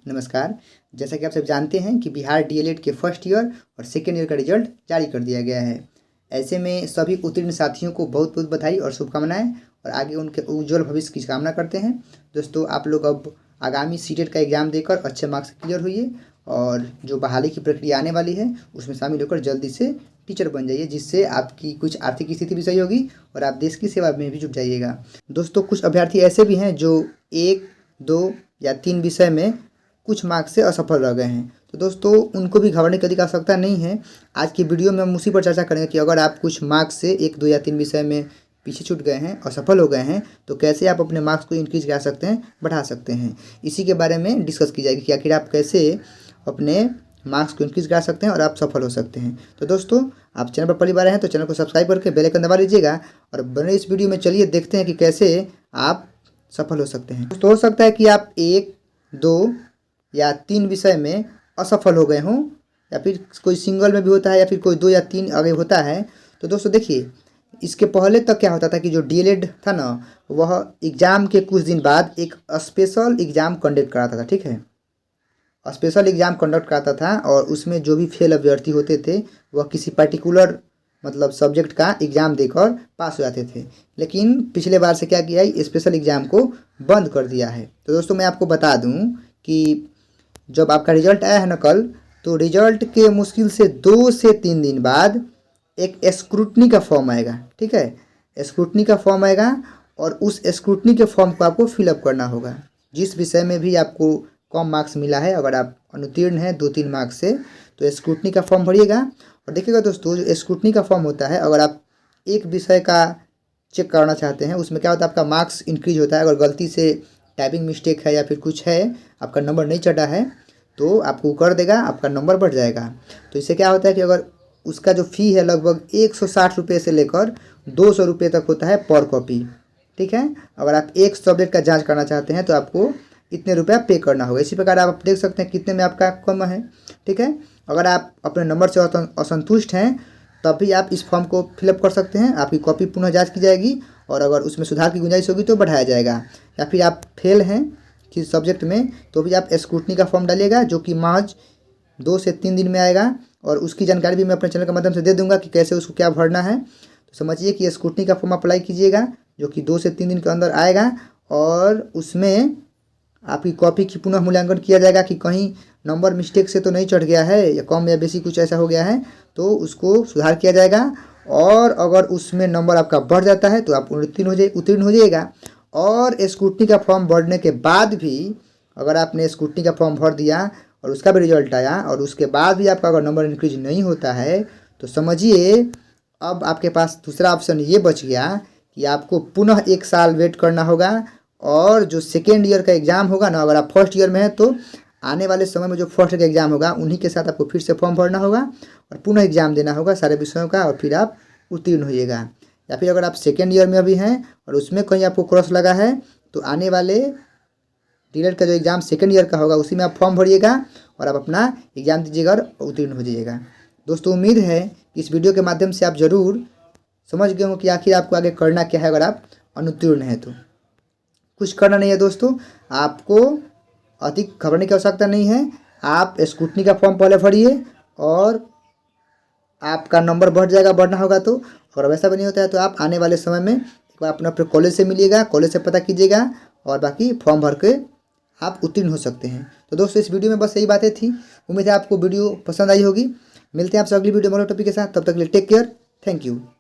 नमस्कार। जैसा कि आप सब जानते हैं कि बिहार डीएलएड के फर्स्ट ईयर और सेकेंड ईयर का रिजल्ट जारी कर दिया गया है। ऐसे में सभी उत्तीर्ण साथियों को बहुत बहुत बधाई और शुभकामनाएं और आगे उनके उज्जवल भविष्य की कामना करते हैं। दोस्तों, आप लोग अब आगामी सीटेट का एग्ज़ाम देकर अच्छे मार्क्स से क्लियर हुइए और जो बहाली की प्रक्रिया आने वाली है उसमें शामिल होकर जल्दी से टीचर बन जाइए, जिससे आपकी कुछ आर्थिक स्थिति भी सही होगी और आप देश की सेवा में भी जुट जाइएगा। दोस्तों, कुछ अभ्यर्थी ऐसे भी हैं जो 1, 2 या 3 विषय में कुछ मार्क्स से असफल रह गए हैं। तो दोस्तों, उनको भी घबराने की आवश्यकता नहीं है। आज की वीडियो में हम उसी पर चर्चा करेंगे कि अगर आप कुछ मार्क्स से 1, 2 या 3 विषय में पीछे छूट गए हैं, असफल हो गए हैं, तो कैसे आप अपने मार्क्स को इंक्रीज करा सकते हैं, बढ़ा सकते हैं। इसी के बारे में डिस्कस की जाएगी कि आखिर आप कैसे अपने मार्क्स को इंक्रीज करा सकते हैं और आप सफल हो सकते हैं। तो दोस्तों, आप चैनल पर पहली बार हैं तो चैनल को सब्सक्राइब करके बेल आइकन दबा लीजिएगा और बने इस वीडियो में चलिए देखते हैं कि कैसे आप सफल हो सकते हैं। तो हो सकता है कि आप 1, 2 या 3 विषय में असफल हो गए हों, या फिर कोई सिंगल में भी होता है या फिर कोई 2 या 3 आगे होता है। तो दोस्तों देखिए, इसके पहले तक क्या होता था कि जो डीएलएड था ना, वह एग्ज़ाम के कुछ दिन बाद एक स्पेशल एग्ज़ाम कंडक्ट कराता था। ठीक है, स्पेशल एग्ज़ाम कंडक्ट कराता था और उसमें जो भी फेल अभ्यर्थी होते थे वह किसी पर्टिकुलर सब्जेक्ट का एग्ज़ाम देकर पास हो जाते थे। लेकिन पिछले बार से क्या किया है, स्पेशल एग्ज़ाम को बंद कर दिया है। तो दोस्तों, मैं आपको बता दूं कि जब आपका रिजल्ट आया है ना कल, तो रिजल्ट के मुश्किल से 2 से 3 दिन बाद एक स्क्रूटनी का फॉर्म आएगा। ठीक है, स्क्रूटनी का फॉर्म आएगा और उस स्क्रूटनी के फॉर्म को आपको फिलअप करना होगा। जिस विषय में भी आपको कम मार्क्स मिला है, अगर आप अनुत्तीर्ण हैं 2-3 मार्क्स से, तो स्क्रूटनी का फॉर्म भरिएगा। और देखिएगा दोस्तों, जो स्क्रूटनी का फॉर्म होता है, अगर आप एक विषय का चेक कराना चाहते हैं, उसमें क्या होता है, आपका मार्क्स इंक्रीज होता है। अगर गलती से टाइपिंग मिस्टेक है या फिर कुछ है, आपका नंबर नहीं चढ़ा है, तो आपको कर देगा, आपका नंबर बढ़ जाएगा। तो इससे क्या होता है कि अगर उसका जो फ़ी है लगभग 160 रुपये से लेकर 200 रुपये तक होता है पर कॉपी। ठीक है, अगर आप एक सब्जेक्ट का जांच करना चाहते हैं तो आपको इतने रुपया पे करना होगा। इसी प्रकार आप देख सकते हैं कितने में आपका कम है। ठीक है, अगर आप अपने नंबर से असंतुष्ट हैं तब भी आप इस फॉर्म को फिलअप कर सकते हैं। आपकी कॉपी पुनः जांच की जाएगी और अगर उसमें सुधार की गुंजाइश होगी तो बढ़ाया जाएगा। या फिर आप फेल हैं किसी सब्जेक्ट में तो भी आप स्क्रूटनी का फॉर्म डालिएगा, जो कि महज 2 से 3 दिन में आएगा। और उसकी जानकारी भी मैं अपने चैनल के माध्यम से दे दूंगा कि कैसे उसको क्या भरना है। तो समझिए कि स्क्रूटनी का फॉर्म अप्लाई कीजिएगा, जो कि 2 से 3 दिन के अंदर आएगा और उसमें आपकी कॉपी की पुनः मूल्यांकन किया जाएगा कि कहीं नंबर मिस्टेक से तो नहीं चढ़ गया है या कम या बेसी कुछ ऐसा हो गया है, तो उसको सुधार किया जाएगा। और अगर उसमें नंबर आपका बढ़ जाता है तो आप उत्तीर्ण हो जाइएगा। और स्क्रूटनी का फॉर्म भरने के बाद भी अगर आपने स्क्रूटनी का फॉर्म भर दिया और उसका भी रिजल्ट आया और उसके बाद भी आपका अगर नंबर इंक्रीज नहीं होता है, तो समझिए अब आपके पास दूसरा ऑप्शन ये बच गया कि आपको पुनः 1 साल वेट करना होगा। और जो सेकेंड ईयर का एग्ज़ाम होगा ना, अगर आप फर्स्ट ईयर में हैं तो आने वाले समय में जो फर्स्ट का एग्ज़ाम होगा उन्हीं के साथ आपको फिर से फॉर्म भरना होगा और पुनः एग्ज़ाम देना होगा सारे विषयों का, और फिर आप उत्तीर्ण होइएगा। या फिर अगर आप सेकेंड ईयर में अभी हैं और उसमें कहीं आपको क्रॉस लगा है, तो आने वाले डीएलएड का जो एग्ज़ाम सेकेंड ईयर का होगा उसी में आप फॉर्म भरिएगा और आप अपना एग्ज़ाम दीजिएगा और उत्तीर्ण हो जाइएगा। दोस्तों, उम्मीद है कि इस वीडियो के माध्यम से आप ज़रूर समझ गए हों कि आखिर आपको आगे करना क्या है। अगर आप अनुत्तीर्ण हैं तो कुछ करना नहीं है दोस्तों, आपको अधिक घबराने की आवश्यकता नहीं है। आप स्क्रूटनी का फॉर्म पहले भरिए और आपका नंबर बढ़ जाएगा, बढ़ना होगा तो। अगर वैसा भी नहीं होता है तो आप आने वाले समय में एक बार अपने कॉलेज से मिलिएगा, कॉलेज से पता कीजिएगा और बाकी फॉर्म भर के आप उत्तीर्ण हो सकते हैं। तो दोस्तों, इस वीडियो में बस यही बातें थी। उम्मीद है आपको वीडियो पसंद आई होगी। मिलते हैं आपसे अगली वीडियो में अगले टॉपिक के साथ। तब तक के लिए टेक केयर, थैंक यू।